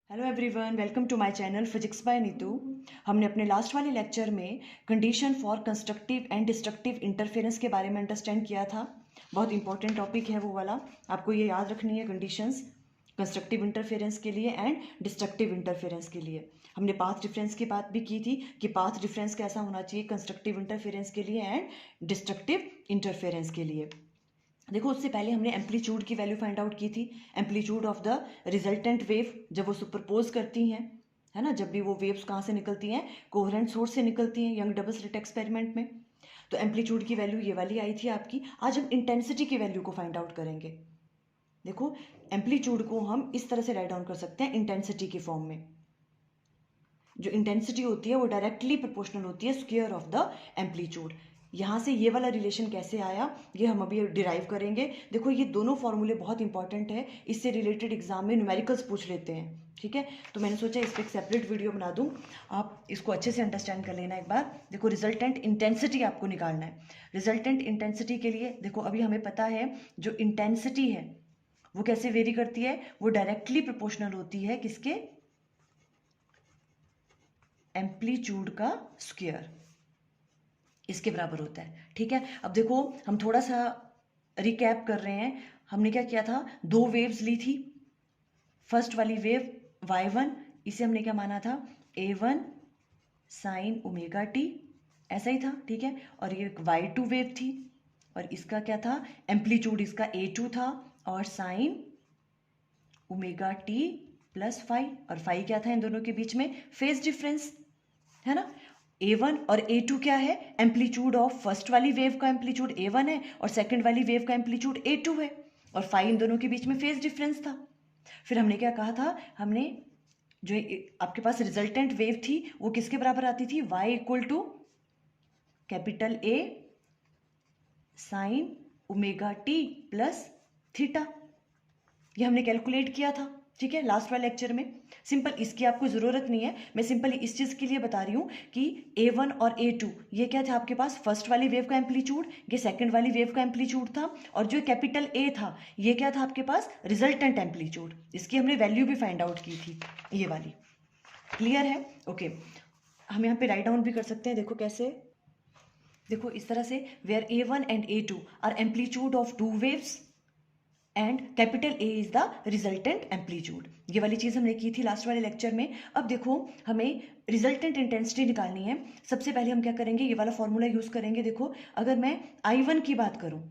Hello everyone, welcome to my channel physics by Neetu. हमने अपने last वाले लेक्चर में condition for constructive and destructive interference के बारे में अंडरस्टैंड किया था। बहुत इंपॉर्टेंट टॉपिक है वो वाला, आपको ये याद रखनी है। कंडीशंस कंस्ट्रक्टिव इंटरफेरेंस के लिए एंड डिस्ट्रक्टिव इंटरफेरेंस के लिए। हमने पाथ डिफरेंस की बात भी की थी कि पाथ डिफरेंस कैसा होना चाहिए कंस्ट्रक्टिव इंटरफेरेंस के लिए एंड डिस्ट्रक्टिव इंटरफेरेंस के लिए। देखो, उससे पहले हमने एम्पलीट्यूड की वैल्यू फाइंड आउट की थी। Amplitude of the resultant wave जब वो सुपरपोज करती हैं, है ना, जब भी वो वेव्स कहाँ से निकलती हैं, कोहेरेंट सोर्स से निकलती हैं यंग डबल स्लिट एक्सपेरिमेंट में। तो एम्पलीट्यूड की वैल्यू ये वाली आई थी आपकी। आज हम इंटेंसिटी की वैल्यू को फाइंड आउट करेंगे। देखो, एम्पलीट्यूड को हम इस तरह से राइट डाउन कर सकते हैं इंटेंसिटी की फॉर्म में। जो इंटेंसिटी होती है वो डायरेक्टली प्रोपोर्शनल होती है स्क्वायर ऑफ द एम्पलीट्यूड। यहाँ से ये वाला रिलेशन कैसे आया ये हम अभी डिराइव करेंगे। देखो, ये दोनों फॉर्मूले बहुत इंपॉर्टेंट है, इससे रिलेटेड एग्जाम में न्यूमेरिकल्स पूछ लेते हैं। ठीक है, तो मैंने सोचा इस पर एक सेपरेट वीडियो बना दूँ, आप इसको अच्छे से अंडरस्टैंड कर लेना एक बार। देखो, रिजल्टेंट इंटेंसिटी आपको निकालना है। रिजल्टेंट इंटेंसिटी के लिए देखो, अभी हमें पता है जो इंटेंसिटी है वो कैसे वेरी करती है, वो डायरेक्टली प्रोपोर्शनल होती है किसके, एम्पलीट्यूड का स्क्वायर, इसके बराबर होता है। ठीक है, अब देखो हम थोड़ा सा रिकैप कर रहे हैं। हमने क्या किया था, दो वेव्स ली थी। फर्स्ट वाली वेव y1, इसे हमने क्या माना था, a1 साइन ओमेगा टी, ऐसा ही था। ठीक है, और ये y2 वेव थी और इसका क्या था, एम्पलीट्यूड इसका a2 था और sign omega T plus five. और फाइव क्या था इन दोनों के बीच में, फेज डिफरेंस, है ना। A1 और A2 क्या है, एम्पलीट्यूड ऑफ फर्स्ट वाली वेव का एम्पलीट्यूड A1 है और सेकंड वाली वेव का एम्पलीट्यूड A2 है, और फाइव इन दोनों के बीच में फेज डिफरेंस था। फिर हमने क्या कहा था, हमने जो आपके पास रिजल्टेंट वेव थी वो किसके बराबर आती थी, y equal to capital A sine omega T plus theta. ये हमने कैलकुलेट किया था। ठीक है, लास्ट वाले लेक्चर में। सिंपल इसकी आपको ज़रूरत नहीं है, मैं सिंपल इस चीज़ के लिए बता रही हूँ कि A1 और A2 ये क्या था आपके पास, फर्स्ट वाली वेव का एम्पलीट्यूड, ये सेकंड वाली वेव का एम्पलीट्यूड था, और जो कैपिटल A था ये क्या था आपके पास, रिजल्टेंट एम्पलीट्यूड। इसकी हमने वैल्यू भी फाइंड आउट की थी, ये वाली। क्लियर है? ओके, हम यहाँ पे राइट डाउन भी कर सकते हैं। देखो कैसे, देखो इस तरह से, where A1 and A2 are amplitude of two waves and capital A is the resultant amplitude. ये वाली चीज़ हमने की थी लास्ट वाले लेक्चर में। अब देखो, हमें रिजल्टेंट इंटेंसिटी निकालनी है। सबसे पहले हम क्या करेंगे, ये वाला फॉर्मूला यूज़ करेंगे। देखो, अगर मैं I1 की बात करूँ,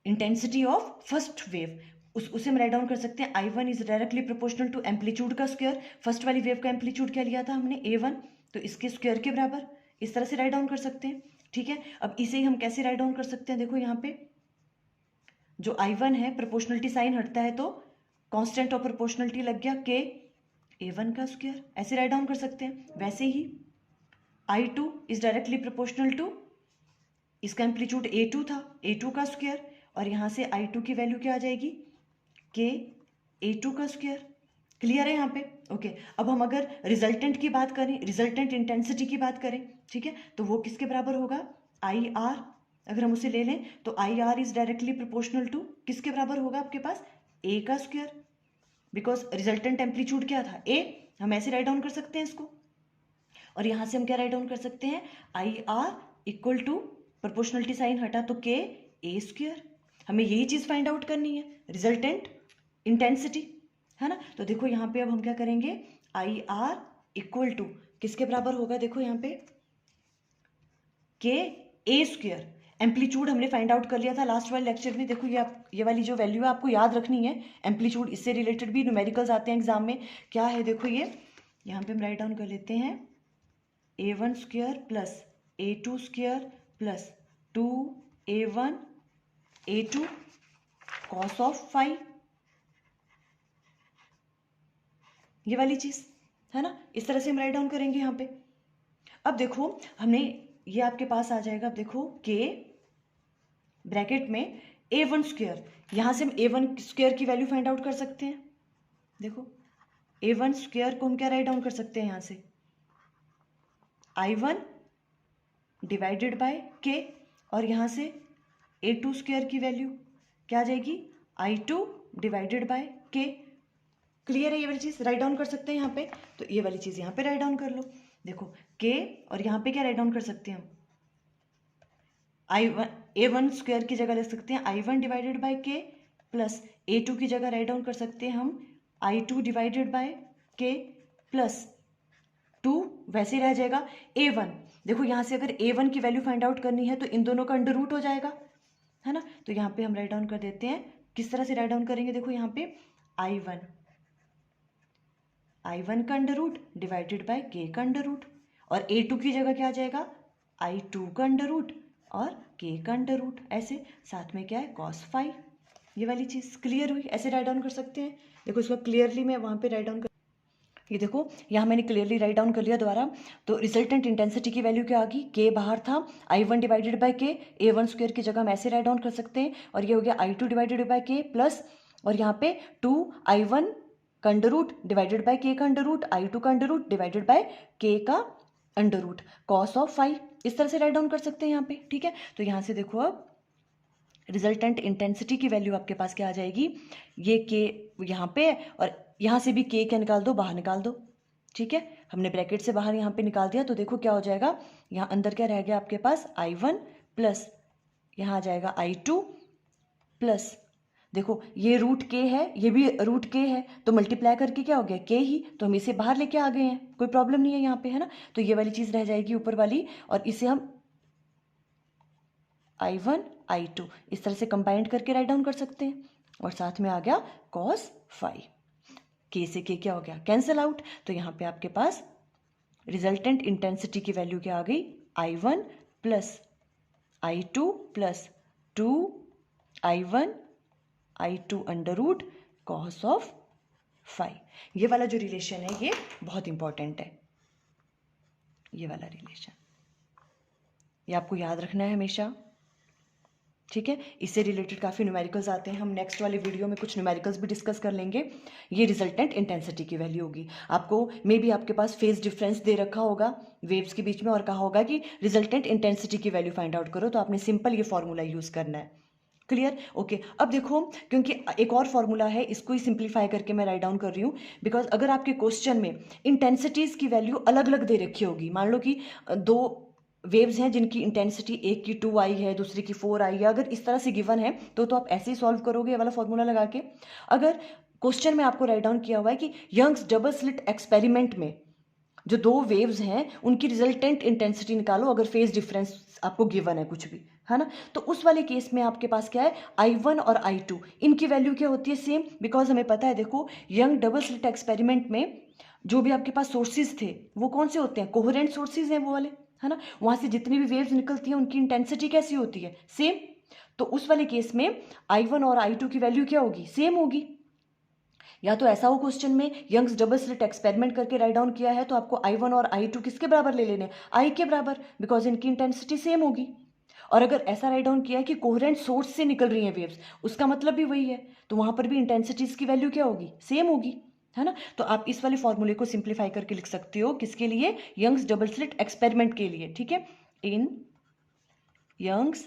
इंटेंसिटी ऑफ फर्स्ट वेव, उसे हम राइट डाउन कर सकते हैं, I1 is directly proportional to amplitude का स्क्वायर। फर्स्ट वाली वेव का एम्पलीट्यूड क्या लिया था हमने, A1, तो इसके स्क्वायर के बराबर, इस तरह से राइट डाउन कर सकते हैं। ठीक है, अब इसे ही हम कैसे राइट डाउन कर सकते हैं, देखो यहाँ पे जो I1 है, प्रोपोर्शनलिटी साइन हटता है तो कांस्टेंट ऑफ प्रोपोर्शनलिटी लग गया के A1 का स्क्वायर, ऐसे राइट डाउन कर सकते हैं। वैसे ही I2 is directly proportional to, इसका एम्पलीट्यूड A2 था, A2 का स्क्वायर, और यहाँ से I2 की वैल्यू क्या आ जाएगी, के A2 का स्क्वायर। क्लियर है यहाँ पे? ओके, अब हम अगर रिजल्टेंट की बात करें, रिजल्टेंट इंटेंसिटी की बात करें, ठीक है, तो वो किसके बराबर होगा, IR। अगर हम उसे ले लें तो IR is directly proportional to किसके बराबर होगा आपके पास, A का स्क्वायर, बिकॉज रिजल्टेंट एम्पलीट्यूड क्या था, A। हम ऐसे राइट डाउन कर सकते हैं इसको, और यहाँ से हम क्या राइट डाउन कर सकते हैं, IR equal to, proportionality sign हटा तो के A स्क्वायर। हमें यही चीज़ फाइंड आउट करनी है, रिजल्टेंट इंटेंसिटी, है ना। तो देखो यहाँ पे अब हम क्या करेंगे, IR इक्वल टू किसके बराबर होगा, देखो यहाँ पे के A स्क्वायर। एम्पलीट्यूड हमने फाइंड आउट कर लिया था लास्ट वाले लेक्चर में। देखो ये वाली जो वैल्यू है आपको याद रखनी है, एम्पलीट्यूड, इससे रिलेटेड भी न्यूमेरिकल्स आते हैं एग्जाम में। क्या है देखो, ये यहाँ पे हम राइट डाउन कर लेते हैं, A1 square plus A2 square plus 2A1 A2 cos of five, ये वाली चीज़, है ना। इस तरह से हम राइट डाउन करेंगे यहाँ पे। अब देखो हमने, ये आपके पास आ जाएगा, अब देखो के ब्रैकेट में A1 स्क्वायर, यहाँ से हम A1 स्क्वायर की वैल्यू फाइंड आउट कर सकते हैं। देखो, A1 स्क्वायर को हम क्या राइट डाउन कर सकते हैं यहाँ से, I1 डिवाइडेड बाय के, और यहाँ से A2 स्क्वायर की वैल्यू क्या आ जाएगी, I2 डिवाइडेड बाय के। क्लियर है ये वाली चीज़? राइट डाउन कर सकते हैं यहाँ पे, तो ये वाली चीज़ यहाँ पे राइट डाउन कर लो। देखो के, और यहाँ पे क्या राइट डाउन कर सकते हैं हम, I1 A1 स्क्वायर की जगह लिख सकते हैं I1 डिवाइडेड बाय के, प्लस A2 की जगह राइट डाउन कर सकते हैं हम I2 डिवाइडेड बाय के प्लस 2, वैसे ही रह जाएगा A1। देखो यहाँ से अगर A1 की वैल्यू फाइंड आउट करनी है तो इन दोनों का अंडर रूट हो जाएगा, है ना। तो यहाँ पे हम राइट डाउन कर देते हैं, किस तरह से राइट डाउन करेंगे, देखो यहाँ पे I1 का under root divided by K का अंडर रूट, और A2 की जगह क्या आ जाएगा I2 का अंडर रूट और के का अंडर रूट, ऐसे साथ में क्या है cos फाई। ये वाली चीज़ क्लियर हुई? ऐसे राइट डाउन कर सकते हैं। देखो इसको क्लियरली मैं वहाँ पे राइट डाउन कर, ये देखो यहाँ मैंने क्लियरली राइट डाउन कर लिया दोबारा। तो रिजल्टेंट इंटेंसिटी की वैल्यू क्या आ गई, के बाहर था, I1 डिवाइडेड बाय के, A1 स्क्वायर की जगह हम ऐसे राइट डाउन कर सकते हैं, और ये हो गया I2 डिवाइडेड बाय के प्लस, और यहाँ पे 2I1 का under root divided by K का अंडर रूट, I2 का under root divided by K का under root, cos of phi. इस तरह से राइट डाउन कर सकते हैं यहाँ पे, ठीक है। तो यहाँ से देखो अब रिजल्टेंट इंटेंसिटी की वैल्यू आपके पास क्या आ जाएगी, ये के यहाँ पे, और यहाँ से भी के क्या निकाल दो, बाहर निकाल दो, ठीक है। हमने ब्रैकेट से बाहर यहाँ पे निकाल दिया, तो देखो क्या हो जाएगा, यहाँ अंदर क्या रह गया आपके पास I1 प्लस यहाँ आ जाएगा I2 प्लस, देखो ये रूट के है, ये भी रूट के है, तो मल्टीप्लाई करके क्या हो गया के ही, तो हम इसे बाहर लेके आ गए हैं, कोई प्रॉब्लम नहीं है यहाँ पे, है ना। तो ये वाली चीज़ रह जाएगी ऊपर वाली, और इसे हम I1 I2 इस तरह से कंबाइंड करके राइट डाउन कर सकते हैं, और साथ में आ गया cos फाई। के से के क्या हो गया, कैंसिल आउट। तो यहाँ पे आपके पास रिजल्टेंट इंटेंसिटी की वैल्यू क्या आ गई, I1 plus I2 plus 2I1 I2 under root cos of phi. ये वाला जो रिलेशन है ये बहुत इंपॉर्टेंट है, ये वाला रिलेशन ये आपको याद रखना है हमेशा, ठीक है। इससे रिलेटेड काफ़ी न्यूमेरिकल्स आते हैं, हम नेक्स्ट वाले वीडियो में कुछ न्यूमेरिकल्स भी डिस्कस कर लेंगे। ये रिजल्टेंट इंटेंसिटी की वैल्यू होगी, आपको मे बी आपके पास फेज डिफरेंस दे रखा होगा वेव्स के बीच में, और कहा होगा कि रिजल्टेंट इंटेंसिटी की वैल्यू फाइंड आउट करो, तो आपने सिंपल ये फॉर्मूला यूज़ करना है। क्लियर? ओके। अब देखो, क्योंकि एक और फॉर्मूला है, इसको ही सिंप्लीफाई करके मैं राइट डाउन कर रही हूँ, बिकॉज अगर आपके क्वेश्चन में इंटेंसिटीज की वैल्यू अलग अलग दे रखी होगी, मान लो कि दो वेव्स हैं जिनकी इंटेंसिटी एक की 2I है, दूसरी की 4I है, अगर इस तरह से गिवन है तो आप ऐसे ही सॉल्व करोगे ये वाला फॉर्मूला लगा के। अगर क्वेश्चन में आपको राइट डाउन किया हुआ है कि यंग्स डबल स्लिट एक्सपेरिमेंट में जो दो वेव्स हैं उनकी रिजल्टेंट इंटेंसिटी निकालो, अगर फेज डिफरेंस आपको गिवन है कुछ भी, है ना, तो उस वाले केस में आपके पास क्या है, I1 और I2 इनकी वैल्यू क्या होती है, सेम। बिकॉज हमें पता है, देखो यंग डबल स्लिट एक्सपेरिमेंट में जो भी आपके पास सोर्सेज थे वो कौन से होते हैं, कोहेरेंट सोर्सेज हैं वो वाले, है ना। वहां से जितनी भी वेव्स निकलती हैं उनकी इंटेंसिटी कैसी होती है, सेम। तो उस वाले केस में I1 और I2 की वैल्यू क्या होगी, सेम होगी। या तो ऐसा हो क्वेश्चन में यंग्स डबल स्लिट एक्सपेरिमेंट करके राइट डाउन किया है तो आपको I1 और I2 किसके बराबर ले लेने, I के बराबर, बिकॉज इनकी इंटेंसिटी सेम होगी। और अगर ऐसा राइट डाउन किया है कि कोहेरेंट सोर्स से निकल रही हैं वेव्स, उसका मतलब भी वही है, तो वहां पर भी इंटेंसिटीज की वैल्यू क्या होगी, सेम होगी, है ना। तो आप इस वाले फॉर्मूले को सिंप्लीफाई करके लिख सकते हो, किसके लिए, यंग्स डबल स्लिट एक्सपेरिमेंट के लिए, ठीक है। In Young's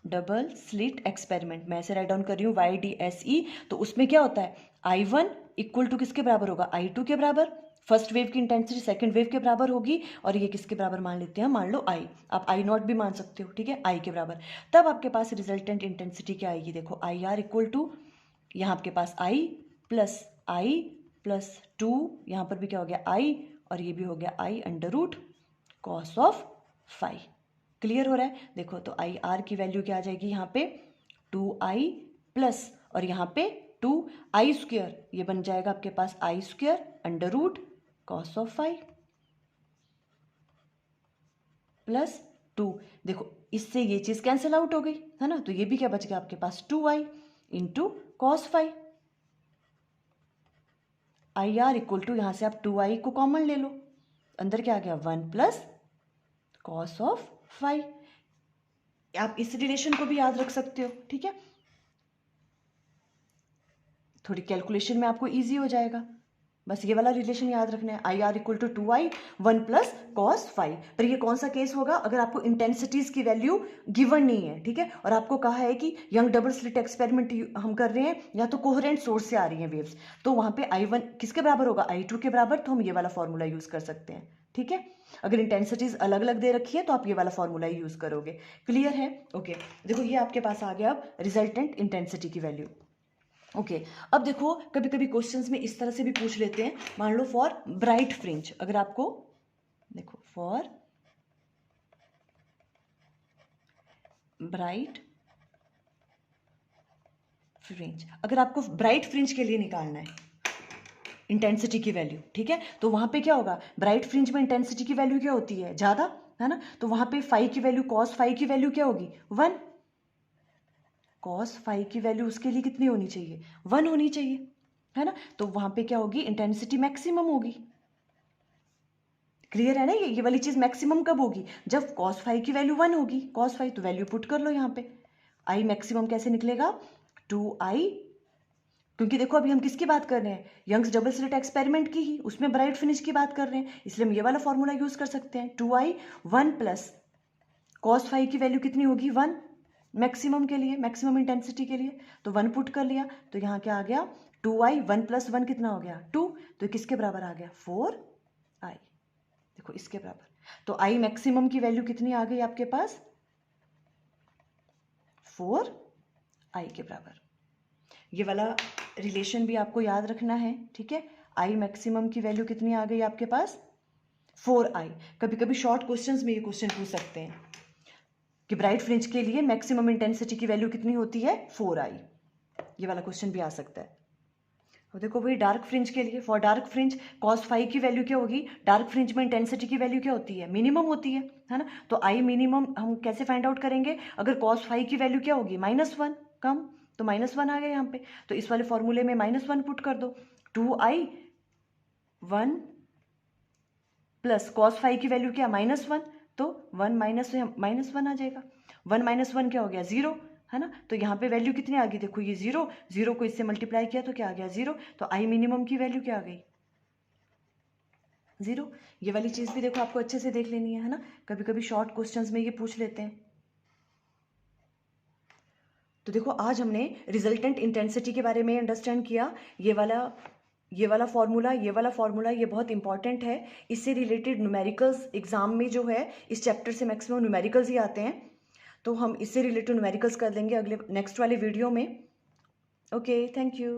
double slit experiment, मैं ऐसे राइट डाउन कर रही हूँ YDSE, तो उसमें क्या होता है, I1 इक्वल टू किसके बराबर होगा, I2 के बराबर, फर्स्ट वेव की इंटेंसिटी सेकंड वेव के बराबर होगी, और ये किसके बराबर मान लेते हैं, मान लो I, आप I0 भी मान सकते हो, ठीक है, I के बराबर। तब आपके पास रिजल्टेंट इंटेंसिटी क्या आएगी, देखो IR इक्वल टू, यहाँ आपके पास I प्लस 2, यहाँ पर भी क्या हो गया I, और ये भी हो गया I under root cos of phi. Clear हो रहा है? देखो तो IR की वैल्यू क्या आ जाएगी यहाँ पे, 2I प्लस, और यहाँ पे 2I स्क्वायर, ये बन जाएगा आपके पास I square under root cos of phi plus 2। देखो इससे ये चीज कैंसिल आउट हो गई, है ना, तो ये भी क्या बच गया आपके पास, 2I into cos phi. IR equal to, यहाँ से आप 2I को कॉमन ले लो, अंदर क्या आ गया, 1 प्लस कॉस ऑफ फाई। आप इस रिलेशन को भी याद रख सकते हो, ठीक है, थोड़ी कैलकुलेशन में आपको इजी हो जाएगा। बस ये वाला रिलेशन याद रखना है, I R equal to 2i 1 plus cos phi. पर ये कौन सा केस होगा, अगर आपको इंटेंसिटीज की वैल्यू गिवन नहीं है, ठीक है, और आपको कहा है कि यंग डबल स्लिट एक्सपेरिमेंट हम कर रहे हैं या तो कोहेरेंट सोर्स से आ रही हैं वेव्स, तो वहां पे I1 किसके बराबर होगा, I2 के बराबर, तो हम ये वाला फॉर्मूला यूज कर सकते हैं, ठीक है। अगर इंटेंसिटीज अलग अलग दे रखी है तो आप ये वाला फॉर्मूला ही यूज करोगे। क्लियर है? ओके, देखो ये आपके पास आ गया अब रिजल्टेंट इंटेंसिटी की वैल्यू। ओके, अब देखो कभी कभी क्वेश्चंस में इस तरह से भी पूछ लेते हैं, मान लो फॉर ब्राइट फ्रिंज, अगर आपको देखो फॉर ब्राइट फ्रिंज, अगर आपको ब्राइट फ्रिंज के लिए निकालना है इंटेंसिटी की वैल्यू, ठीक है, तो वहां पे क्या होगा, ब्राइट फ्रिंज में इंटेंसिटी की वैल्यू क्या होती है, ज्यादा, है ना, तो वहां पे फाई की वैल्यू, कॉस फाई की वैल्यू क्या होगी, 1, कॉस फाई की वैल्यू उसके लिए कितनी होनी चाहिए, 1 होनी चाहिए, है ना, तो वहां पे क्या होगी, इंटेंसिटी मैक्सिमम होगी। क्लियर है ना, ये वाली चीज मैक्सिमम कब होगी, जब कॉस फाई की वैल्यू 1 होगी, कॉस फाई, तो वैल्यू पुट कर लो यहाँ पे, आई मैक्सिमम कैसे निकलेगा, 2i, क्योंकि देखो अभी हम किसकी बात कर रहे हैं, यंग्स डबल स्लिट एक्सपेरिमेंट की ही, उसमें ब्राइट फिनिश की बात कर रहे हैं, इसलिए हम ये वाला फॉर्मूला यूज कर सकते हैं, 2i 1 प्लस कॉस फाई की वैल्यू कितनी होगी, 1, मैक्सिमम के लिए, मैक्सिमम इंटेंसिटी के लिए, तो 1 पुट कर लिया, तो यहाँ क्या आ गया, 2i 1 प्लस 1 कितना हो गया, 2, तो किसके बराबर आ गया, 4i, देखो इसके बराबर, तो i मैक्सिमम की वैल्यू कितनी आ गई आपके पास, 4i के बराबर। ये वाला रिलेशन भी आपको याद रखना है, ठीक है, आई मैक्सिमम की वैल्यू कितनी आ गई आपके पास, 4i। कभी कभी शॉर्ट क्वेश्चंस में ये क्वेश्चन पूछ सकते हैं कि ब्राइट फ्रिंज के लिए मैक्सिमम इंटेंसिटी की वैल्यू कितनी होती है, 4i, ये वाला क्वेश्चन भी आ सकता है। और देखो भाई डार्क फ्रिंज के लिए, for dark fringe cos phi की वैल्यू क्या होगी, डार्क फ्रिंज में इंटेंसिटी की वैल्यू क्या होती है, मिनिमम होती है ना, तो आई मिनिमम हम कैसे फाइंड आउट करेंगे, अगर कॉस फाई की वैल्यू क्या होगी, -1, कम, तो -1 आ गया यहाँ पे, तो इस वाले फॉर्मूले में -1 पुट कर दो, 2i 1 प्लस कॉस फाई की वैल्यू क्या, -1, तो 1 -1 आ जाएगा, 1 -1 क्या हो गया, 0, है ना, तो यहाँ पे वैल्यू कितनी आ गई, देखो ये 0, 0 को इससे मल्टीप्लाई किया तो क्या आ गया, 0, तो आई मिनिमम की वैल्यू क्या आ गई, 0। ये वाली चीज भी देखो आपको अच्छे से देख लेनी है ना, कभी कभी शॉर्ट क्वेश्चंस में ये पूछ लेते हैं। तो देखो आज हमने रिजल्टेंट इंटेंसिटी के बारे में अंडरस्टैंड किया, ये वाला फॉर्मूला, ये बहुत इंपॉर्टेंट है, इससे रिलेटेड न्यूमेरिकल्स एग्जाम में जो है, इस चैप्टर से मैक्सिमम न्यूमेरिकल्स ही आते हैं, तो हम इससे रिलेटेड न्यूमेरिकल्स कर लेंगे अगले नेक्स्ट वाले वीडियो में। Okay, thank you.